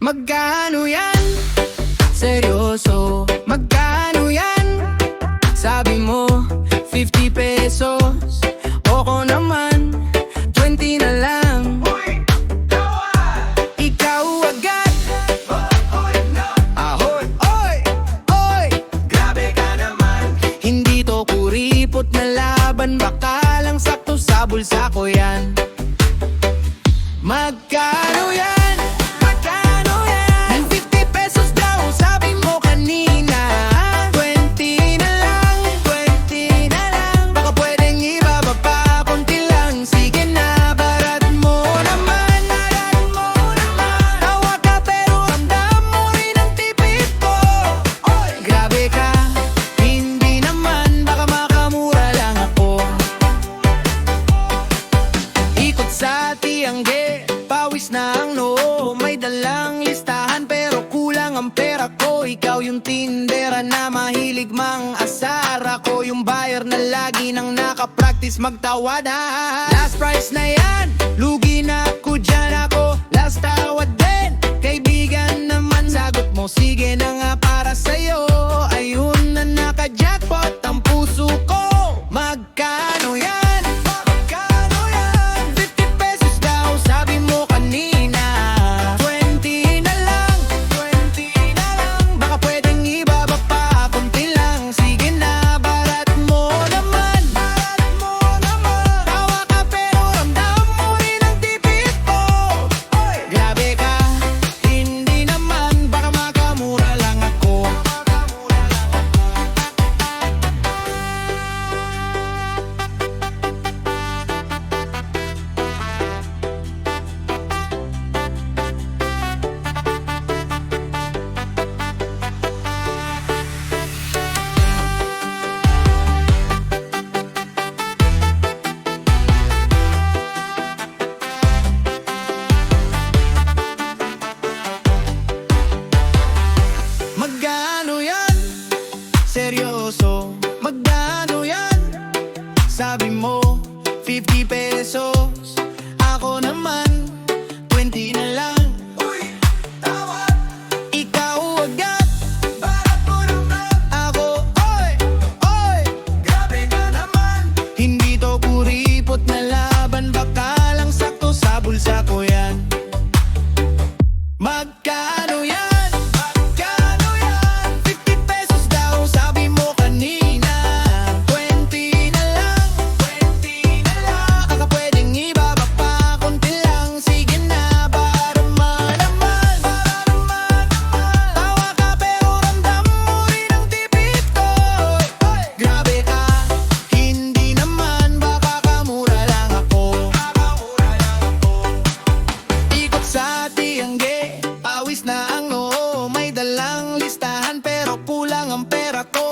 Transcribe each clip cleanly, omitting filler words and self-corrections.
Magkano yan? Seryoso, magkano yan? Sabi mo, 50 pesos. Ako naman, 20 na lang. Ikaw agad. Ahoy, oy, oy. Grabe ka naman. Hindi to kuripot na laban, baka lang sakto sa bulsa ko yan. Magkano yan? Pawis na ang noo, may dalang listahan pero kulang ang pera ko. Ikaw yung tindera na mahilig mang asar, ako yung buyer na lagi nang nakapractice magtawad. Last price na yan, lugi na ako dyan, ako last tawad din. Kaibigan naman sagot mo, sige na nga para sa'yo. Ayun na naka-jackpot ang puso ko. Magkano yan? Seryoso, magkano yan? Sabi mo, 50 pesos. Ako naman, 20 na lang. Uy, tawad. Ikaw agad. Barat mo naman. Ako, oy, oy. Grabe ka naman. Hindi to kuripot na laban, baka lang sakto sa bulsa ko yan. Magkano yan?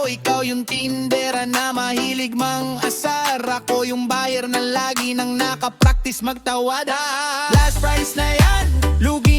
Ikaw yung tindera na mahilig mang asar, ako yung buyer na lagi nang nakapractice magtawad. Last price na yan, lugi